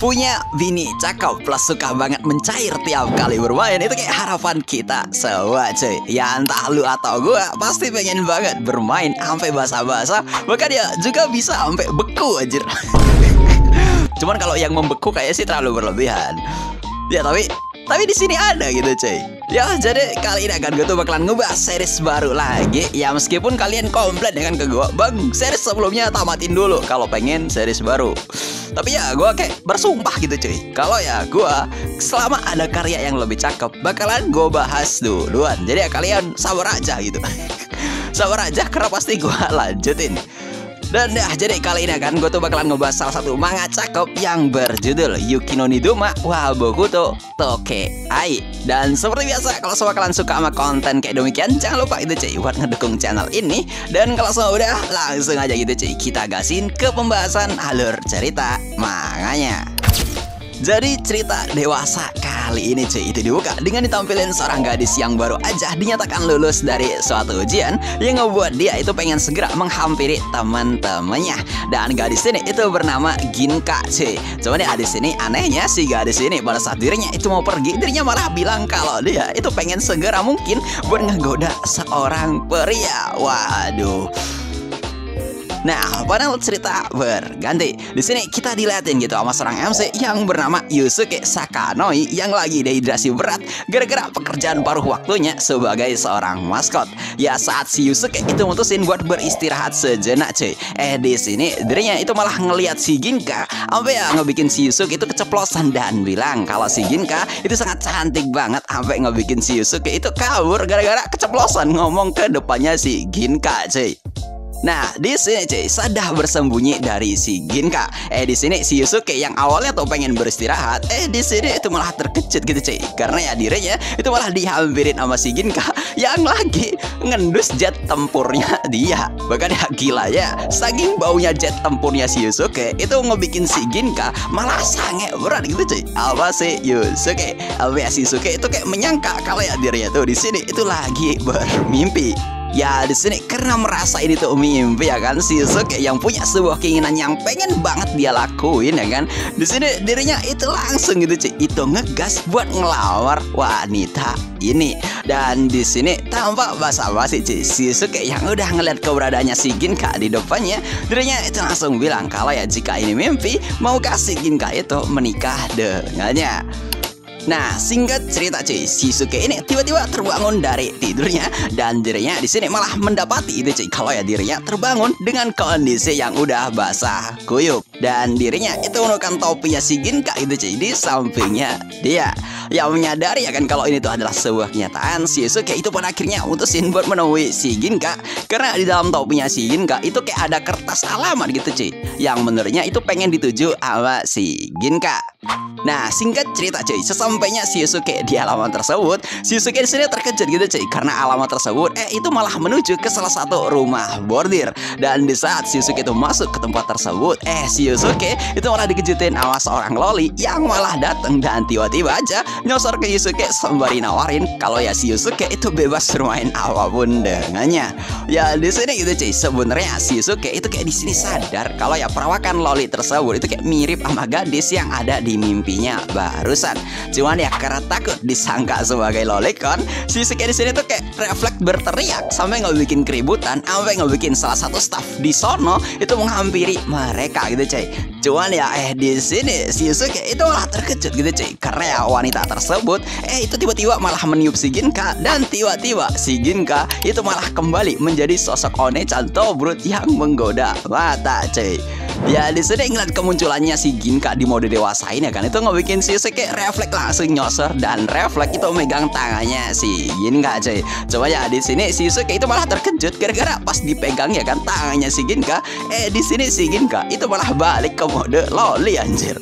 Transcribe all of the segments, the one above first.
Punya bini cakep plus suka banget mencair tiap kali bermain, itu kayak harapan kita semua cuy. Ya entah lu atau gua pasti pengen banget bermain sampai basah-basah, bahkan ya juga bisa sampai beku anjir. Cuman kalau yang membeku kayaknya sih terlalu berlebihan. Ya tapi di sini ada gitu cuy. Ya jadi kali ini akan gue tuh bakalan ngebahas series baru lagi. Ya meskipun kalian komplain dengan ke gue, bang series sebelumnya tamatin dulu kalau pengen series baru. Tapi ya gue kayak bersumpah gitu cuy, kalau ya gue selama ada karya yang lebih cakep bakalan gue bahas duluan. Jadi ya kalian sabar aja gitu. Sabar aja karena pasti gue lanjutin. Dan ya jadi kali ini kan gue tuh bakalan ngebahas salah satu manga cakep yang berjudul Yuki no Nidoma wa Bokuto Tokeai. Dan seperti biasa kalau semua kalian suka sama konten kayak demikian, jangan lupa itu cuy buat ngedukung channel ini. Dan kalau semua udah langsung aja gitu cuy, kita gasin ke pembahasan alur cerita manganya. Jadi cerita dewasa kali ini cuy itu dibuka dengan ditampilin seorang gadis yang baru aja dinyatakan lulus dari suatu ujian yang ngebuat dia itu pengen segera menghampiri teman-temannya. Dan gadis ini itu bernama Ginka cuy. Cuman ya di sini anehnya si gadis ini pada saat dirinya itu mau pergi, dirinya malah bilang kalau dia itu pengen segera mungkin buat ngegoda seorang pria. Waduh. Nah, padahal cerita berganti. Di sini kita dilihatin gitu sama seorang MC yang bernama Yusuke Sakanoi yang lagi dehidrasi berat gara-gara pekerjaan paruh waktunya sebagai seorang maskot. Ya saat si Yusuke itu mutusin buat beristirahat sejenak cuy. Di sini dirinya itu malah ngelihat si Ginka sampai ya ngebikin si Yusuke itu keceplosan dan bilang kalau si Ginka itu sangat cantik banget sampai ngebikin si Yusuke itu kabur gara-gara keceplosan ngomong ke depannya si Ginka cuy. Nah, di sini cuy, sudah bersembunyi dari si Ginka. Di sini si Yusuke yang awalnya tuh pengen beristirahat, di sini itu malah terkejut gitu cuy. Karena ya dirinya itu malah dihampirin sama si Ginka yang lagi ngendus jet tempurnya dia. Bahkan ya gila ya, saking baunya jet tempurnya si Yusuke itu ngebikin si Ginka malah sange berat gitu cuy. Apa sih Yusuke? Si Yusuke itu kayak menyangka kalau ya dirinya tuh di sini itu lagi bermimpi. Ya di sini karena merasa ini tuh mimpi ya kan, si Yusuke yang punya sebuah keinginan yang pengen banget dia lakuin ya kan. Di sini dirinya itu langsung gitu cuy, itu ngegas buat ngelawar wanita ini. Dan di sini tanpa basa-basi cuy, si Yusuke yang udah ngeliat keberadaannya si Ginka di depannya, dirinya itu langsung bilang kalau ya jika ini mimpi mau kasih Ginka itu menikah dengannya. Nah, singkat cerita cuy, si Yusuke ini tiba-tiba terbangun dari tidurnya dan dirinya di sini malah mendapati itu cuy kalau ya dirinya terbangun dengan kondisi yang udah basah kuyup. Dan dirinya itu menemukan topinya si Ginka itu cuy di sampingnya dia. Yang menyadari ya kan kalau ini tuh adalah sebuah kenyataan, si Yusuke itu pada akhirnya mutusin buat menemui si Ginka. Karena di dalam topinya si Ginka itu kayak ada kertas alamat gitu cuy, yang menurutnya itu pengen dituju sama si Ginka. Nah, singkat cerita cuy, sesampainya si Yusuke di alamat tersebut, si Yusuke di sini terkejut gitu cuy, karena alamat tersebut itu malah menuju ke salah satu rumah bordir. Dan di saat si Yusuke itu masuk ke tempat tersebut, si Yusuke itu malah dikejutin sama seorang loli yang malah datang dan tiba-tiba aja nyosor ke Yusuke sembari nawarin kalau ya si Yusuke itu bebas bermain apapun dengannya. Ya di sini gitu cuy, sebenarnya si Yusuke itu kayak di sini sadar kalau ya perawakan loli tersebut itu kayak mirip sama gadis yang ada di mimpinya barusan. Cuman ya karena takut disangka sebagai lolicon, si Yusuke di sini tuh kayak refleks berteriak sampai ngebikin keributan, sampai ngebikin salah satu staff di sono itu menghampiri mereka gitu cuy. Cuman ya di sini si Yusuke itu malah terkejut gitu cuy, karena ya wanita tersebut itu tiba-tiba malah meniup si Ginka. Dan tiba-tiba si Ginka itu malah kembali menjadi sosok One-chan Tobrut yang menggoda mata cuy. Ya di sini ngeliat kemunculannya si Ginka di mode dewasa ini kan, itu ngebikin si Yusuke refleks langsung nyosor dan refleks itu megang tangannya si Ginka cuy. Coba ya di sini si Yusuke itu malah terkejut gara-gara pas dipegang ya kan tangannya si Ginka, di sini si Ginka itu malah balik ke mode loli anjir.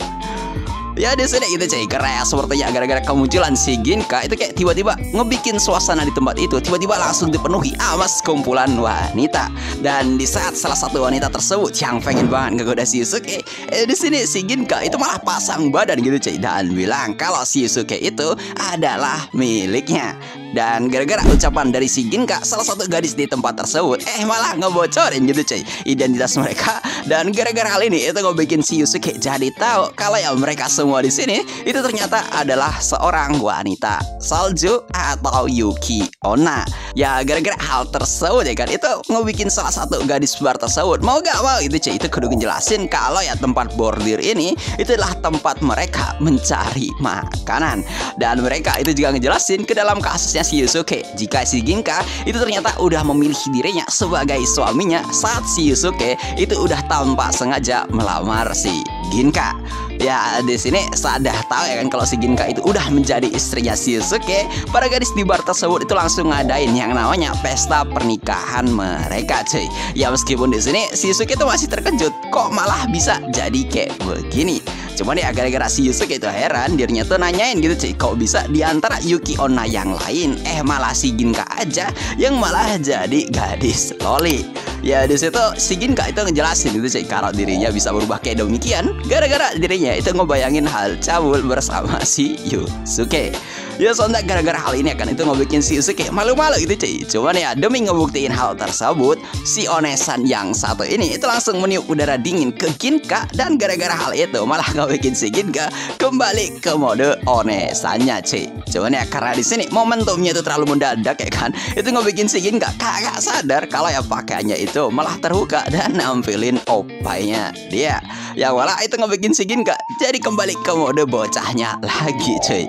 Ya di sini itu cuy, karena sepertinya gara-gara kemunculan si Ginka itu kayak tiba-tiba ngebikin suasana di tempat itu tiba-tiba langsung dipenuhi sama sekumpulan wanita. Dan di saat salah satu wanita tersebut yang pengen banget ngegoda si Yusuke, di sini si Ginka itu malah pasang badan gitu cuy dan bilang kalau si Yusuke itu adalah miliknya. Dan gara-gara ucapan dari si Ginka, salah satu gadis di tempat tersebut malah ngebocorin gitu cuy identitas mereka. Dan gara-gara hal ini itu ngebikin si Yusuke jadi tahu kalau ya mereka semua di sini itu ternyata adalah seorang wanita salju atau Yuki Onna. Ya gara-gara hal tersebut ya kan, itu ngebikin salah satu gadis bar tersebut mau gak mau itu cuy itu kudu ngejelasin kalau ya tempat bordir ini itu adalah tempat mereka mencari makanan. Dan mereka itu juga ngejelasin ke dalam kasusnya si Yusuke jika si Ginka itu ternyata udah memilih dirinya sebagai suaminya saat si Yusuke itu udah tanpa sengaja melamar si Ginka. Ya di sini sudah tahu ya kan kalau si Ginka itu udah menjadi istrinya si Yusuke, para gadis di bar tersebut itu langsung ngadain yang namanya pesta pernikahan mereka cuy. Ya meskipun di sini si Yusuke itu masih terkejut kok malah bisa jadi kayak begini. Cuman ya gara-gara si Yusuke itu heran, dirinya tuh nanyain gitu cuy, kok bisa diantara Yuki Onna yang lain malah si Ginka aja yang malah jadi gadis loli. Ya di situ si Ginka itu ngejelasin gitu cuy kalau dirinya bisa berubah kayak demikian gara-gara dirinya itu ngebayangin hal cabul bersama si Yusuke. Ya sontak gara-gara hal ini akan itu ngebikin si Yusuke malu-malu gitu cuy. Cuman ya demi ngebuktiin hal tersebut, si Onesan yang satu ini itu langsung meniup udara dingin ke Ginka. Dan gara-gara hal itu malah ngebikin si Ginka kembali ke mode Onesannya cuy. Cuman ya karena di sini momentumnya itu terlalu mendadak ya kan, itu ngebikin si Ginka kagak sadar kalau ya pakaiannya itu malah terbuka dan nampilin opainya dia. Ya walau itu ngebikin si Ginka jadi kembali ke mode bocahnya lagi cuy.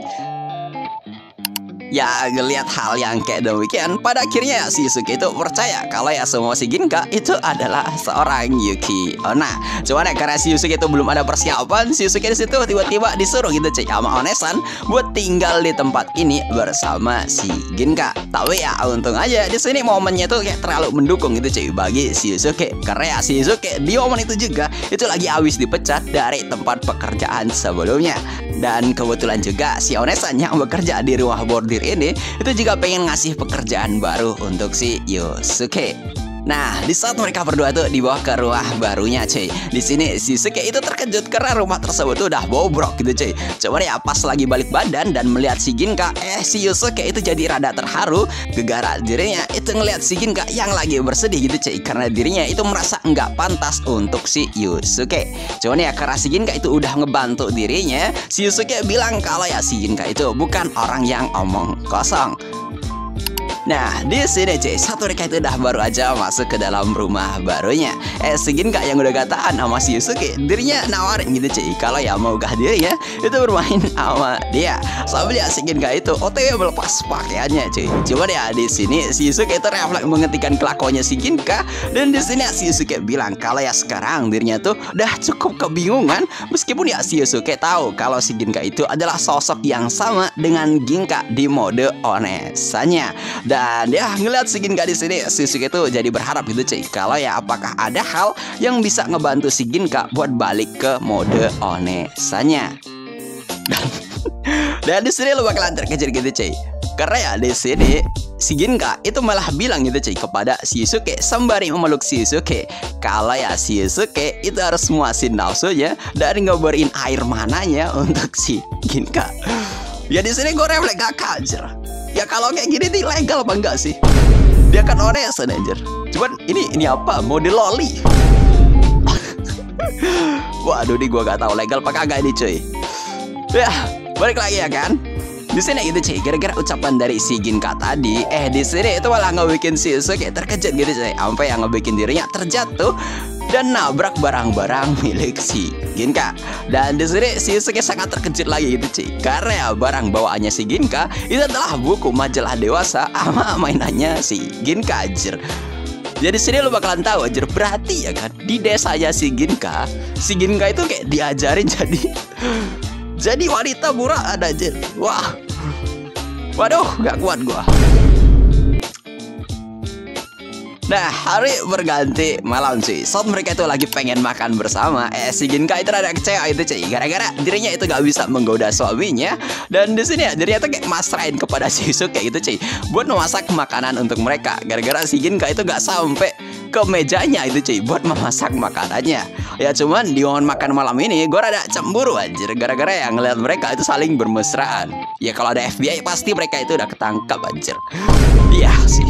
Ya ngelihat hal yang kayak demikian, pada akhirnya si Yusuke itu percaya kalau ya semua si Ginka itu adalah seorang Yuki Onna. Cuman ya karena si Yusuke itu belum ada persiapan, si Yusuke di situ tiba-tiba disuruh gitu cuy sama Onesan buat tinggal di tempat ini bersama si Ginka. Tapi ya untung aja di sini momennya tuh kayak terlalu mendukung gitu cuy bagi si Yusuke, karena ya si Yusuke di momen itu juga itu lagi habis dipecat dari tempat pekerjaan sebelumnya. Dan kebetulan juga si Onesan yang bekerja di rumah bordir ini itu juga pengen ngasih pekerjaan baru untuk si Yusuke. Nah, di saat mereka berdua tuh dibawa ke rumah barunya cuy, di sini si Yusuke itu terkejut karena rumah tersebut tuh udah bobrok gitu cuy. Cuman ya pas lagi balik badan dan melihat si Ginka, si Yusuke itu jadi rada terharu gara-gara dirinya itu ngelihat si Ginka yang lagi bersedih gitu cuy, karena dirinya itu merasa nggak pantas untuk si Yusuke. Cuman ya karena si Ginka itu udah ngebantu dirinya, si Yusuke bilang kalau ya si Ginka itu bukan orang yang omong kosong. Nah di sini cuy, satu mereka itu udah baru aja masuk ke dalam rumah barunya. Si Ginka yang udah gataan sama si Yusuke, dirinya nawarin gitu cuy kalau ya mau gak dirinya itu bermain sama dia. Sambil ya si Ginka itu OTW melepas pakaiannya cuy. Cuman ya di sini si Yusuke itu refleks menghentikan kelakuannya si Ginka. Dan di sini si Yusuke bilang kalau ya sekarang dirinya tuh udah cukup kebingungan, meskipun ya si Yusuke tahu kalau si Ginka itu adalah sosok yang sama dengan Ginka di mode Onesannya. Dan ya ngeliat si Ginka di sini, si Yusuke itu jadi berharap gitu cuy kalau ya apakah ada hal yang bisa ngebantu si Ginka buat balik ke mode Onesannya. Dan di sini lo bakalan terkejut gitu cuy, karena ya di sini si Ginka itu malah bilang gitu cuy kepada si Yusuke sembari memeluk si Yusuke kalau ya si Yusuke itu harus muasin nafsunya dan ngobarin air mananya untuk si Ginka. Ya di sini gue refleks gak kajer. Ya kalau kayak gini nih legal apa enggak sih? Dia kan Onesan anjir. Cuman ini apa? Mode loli. Waduh, nih gua gak tahu legal apa kagak ini cuy. Ya, balik lagi ya kan. Di sini gitu cuy, gara-gara ucapan dari si Ginka tadi, di sini itu malah ngebikin si Yusuke terkejut gitu cuy, sampai yang ngebikin dirinya terjatuh dan nabrak barang-barang milik si Ginka. Dan di sini si Yusuke sangat terkejut lagi gitu cuy, karena ya barang bawaannya si Ginka itu adalah buku majalah dewasa sama mainannya si Ginka anjir. Jadi sini lo bakalan tahu anjir, berarti ya kan di desanya si Ginka itu kayak diajarin jadi wanita murah ada anjir. Wah. Waduh, gak kuat gua. Nah, hari berganti malam cuy. Saat mereka itu lagi pengen makan bersama, si Ginka itu ada kecewa itu cuy. Gara-gara dirinya itu gak bisa menggoda suaminya. Dan di sini ya dirinya tuh kayak masrahin kepada si Yusuke gitu cuy, buat memasak makanan untuk mereka. Gara-gara si Ginka itu gak sampai ke mejanya itu cuy buat memasak makanannya. Ya cuman di momen makan malam ini gue rada cemburu anjir, gara-gara yang ngeliat mereka itu saling bermesraan. Ya kalau ada FBI pasti mereka itu udah ketangkap anjir. Iya sih.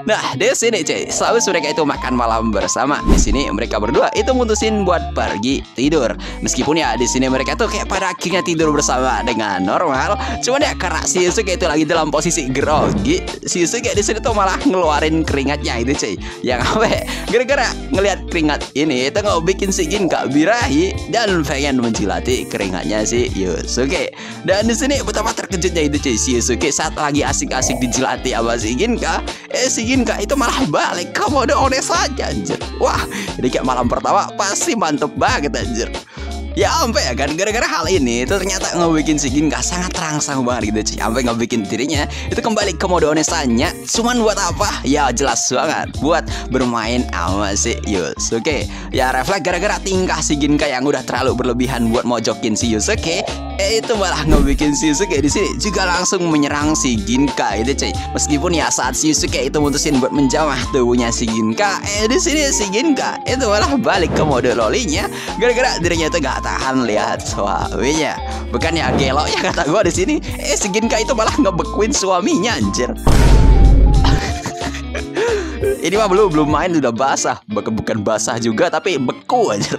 Nah, di sini cuy, sehabis mereka itu makan malam bersama, di sini mereka berdua itu mutusin buat pergi tidur. Meskipun ya di sini mereka tuh kayak pada akhirnya tidur bersama dengan normal. Cuman ya karena si Yusuke itu lagi dalam posisi grogi, si Yusuke di sini tuh malah ngeluarin keringatnya itu cuy. Yang apa? Gara-gara ngelihat keringat ini itu nggak bikin si Ginka birahi dan pengen menjilati keringatnya si Yusuke. Dan di sini betapa terkejutnya itu cuy, si Yusuke saat lagi asik-asik dijilati sama si Ginka, si Ginka itu malah balik ke mode ones saja anjir. Wah, ini kayak malam pertama pasti mantep banget anjir. Ya sampai ya kan, gara-gara hal ini itu ternyata ngebikin si Ginka sangat terangsang banget gitu cuy. Sampai ngebikin dirinya itu kembali ke mode onesannya. Cuman buat apa? Ya jelas banget buat bermain sama si Yusuke. Ya refleks gara-gara tingkah si Ginka yang udah terlalu berlebihan buat mojokin si Yusuke. Itu malah ngebikin si Yusuke di sini juga langsung menyerang si Ginka itu cuy. Meskipun ya saat si Yusuke itu mutusin buat menjamah tubuhnya si Ginka, di sini si Ginka itu malah balik ke mode lolinya gara-gara dirinya itu gak tahan lihat suaminya. Bukan ya gelo ya kata gue di sini. Si Ginka itu malah ngebekuin suaminya anjir. Ini mah belum main udah basah. Bukan basah juga tapi beku anjir.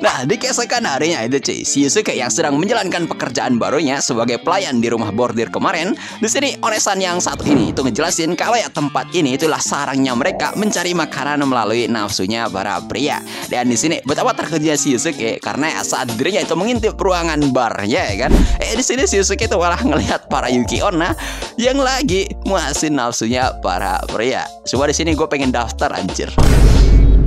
Nah, di keesokan harinya itu cuy, si Yusuke yang sedang menjalankan pekerjaan barunya sebagai pelayan di rumah bordir kemarin, di sini onesan yang satu ini itu ngejelasin kalau ya tempat ini itulah sarangnya mereka mencari makanan melalui nafsunya para pria. Dan di sini betapa terkejutnya si Yusuke karena ya saat dirinya itu mengintip ruangan barnya ya kan. Di sini si Yusuke itu malah ngelihat para Yuki Onna yang lagi muasin nafsunya para pria. Coba di sini gue pengen daftar anjir.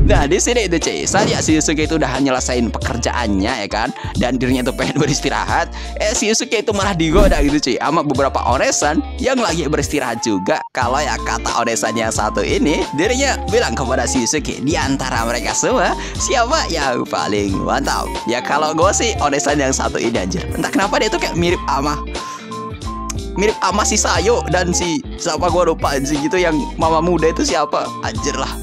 Nah di sini itu cuy, saja si Yusuke itu udah nyelesain pekerjaannya ya kan, dan dirinya itu pengen beristirahat. Si Yusuke itu malah digoda gitu cuy sama beberapa onesan yang lagi beristirahat juga. Kalau ya kata onesan yang satu ini, dirinya bilang kepada si Yusuke, di antara mereka semua siapa yang paling mantap? Ya kalau gue sih onesan yang satu ini anjir. Entah kenapa dia tuh kayak mirip sama si Sayo dan si siapa gue lupa sih gitu, yang mama muda itu siapa anjir lah.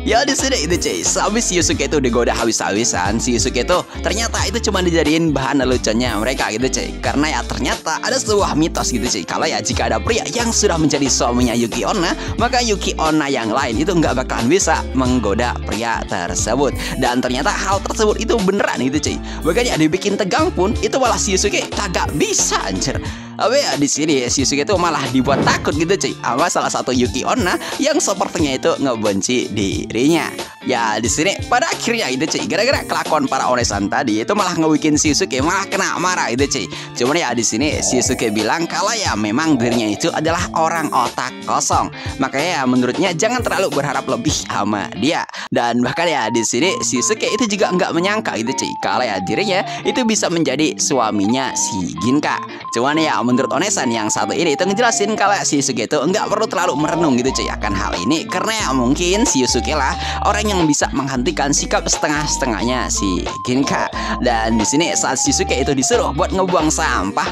Ya di sini itu cuy, sehabis si Yusuke itu digoda habis-habisan, si Yusuke itu ternyata itu cuma dijadiin bahan leluconnya mereka gitu cuy. Karena ya ternyata ada sebuah mitos gitu cuy, kalau ya jika ada pria yang sudah menjadi suaminya Yuki Onna, maka Yuki Onna yang lain itu nggak bakalan bisa menggoda pria tersebut. Dan ternyata hal tersebut itu beneran gitu cuy. Makanya dibikin tegang pun itu malah si Yusuke kagak bisa anjir. Tapi ya di sini si Yusuke itu malah dibuat takut gitu cuy sama salah satu Yuki Onna yang sepertinya itu ngebenci dirinya. Ya di sini pada akhirnya itu cuy, gara-gara kelakuan para onesan tadi itu malah ngebikin si Yusuke malah kena marah itu cuy. Cuman ya di sini si Yusuke bilang kalau ya memang dirinya itu adalah orang otak kosong. Makanya ya menurutnya jangan terlalu berharap lebih sama dia. Dan bahkan ya di sini si Yusuke itu juga nggak menyangka gitu cuy kalau ya dirinya itu bisa menjadi suaminya si Ginka. Cuman ya menurut onesan yang satu ini itu ngejelasin kalau si Yusuke itu nggak perlu terlalu merenung gitu cuy akan hal ini, karena ya mungkin si Yusuke lah orang yang bisa menghentikan sikap setengah-setengahnya si Ginka. Dan di sini saat si Yusuke itu disuruh buat ngebuang sampah,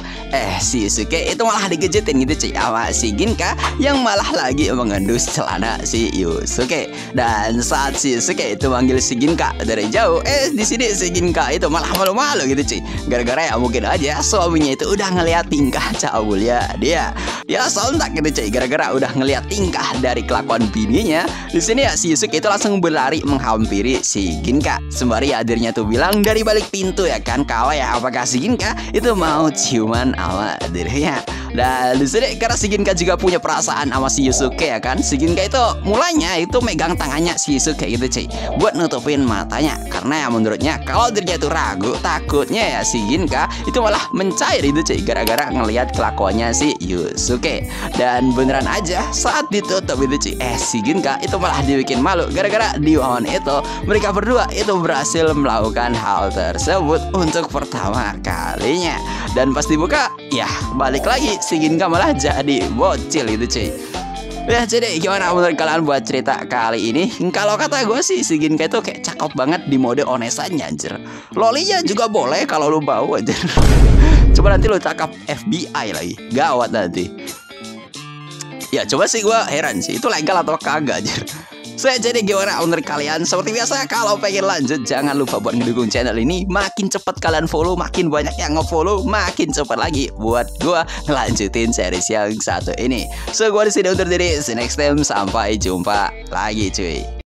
si Yusuke itu malah digejetin gitu cuy sama si Ginka yang malah lagi mengendus celana si Yusuke. Dan saat si Yusuke itu manggil si Ginka dari jauh, di sini si Ginka itu malah malu-malu gitu cuy. Gara-gara ya mungkin aja suaminya itu udah ngeliat tingkah cabulnya dia. Ya sontak gitu cuy, gara-gara udah ngeliat tingkah dari kelakuan bininya. Di sini ya si Yusuke itu langsung berlari menghampiri si Ginka. Sembari ya dirinya tuh bilang dari balik pintu ya kan, kalau ya apakah si Ginka itu mau ciuman sama dirinya. Dan di sini karena si Ginka juga punya perasaan sama si Yusuke ya kan, si Ginka itu mulanya itu megang tangannya si Yusuke gitu cuy buat nutupin matanya, karena ya menurutnya kalau dirinya itu ragu, takutnya ya si Ginka itu malah mencair itu cuy gara-gara ngelihat kelakuannya si Yusuke. Dan beneran aja saat ditutup itu cuy, si Ginka itu malah dibikin malu gara-gara di momen itu mereka berdua itu berhasil melakukan hal tersebut untuk pertama kalinya. Dan pas dibuka ya balik lagi si Ginka malah jadi bocil itu cuy. Ya jadi gimana menurut kalian buat cerita kali ini? Kalau kata gue sih si Ginka itu kayak cakep banget di mode onesannya anjir. Lolinya juga boleh kalau lu mau anjir. Coba nanti lu cakap FBI lagi, gawat nanti. Ya coba sih gue heran sih, itu legal atau kagak anjir. Jadi gimana menurut kalian? Seperti biasa kalau pengen lanjut jangan lupa buat ngedukung channel ini. Makin cepat kalian follow, makin banyak yang nge-follow, makin cepat lagi buat gua ngelanjutin series yang satu ini. So gua di sini undur diri. See you next time. Sampai jumpa lagi cuy.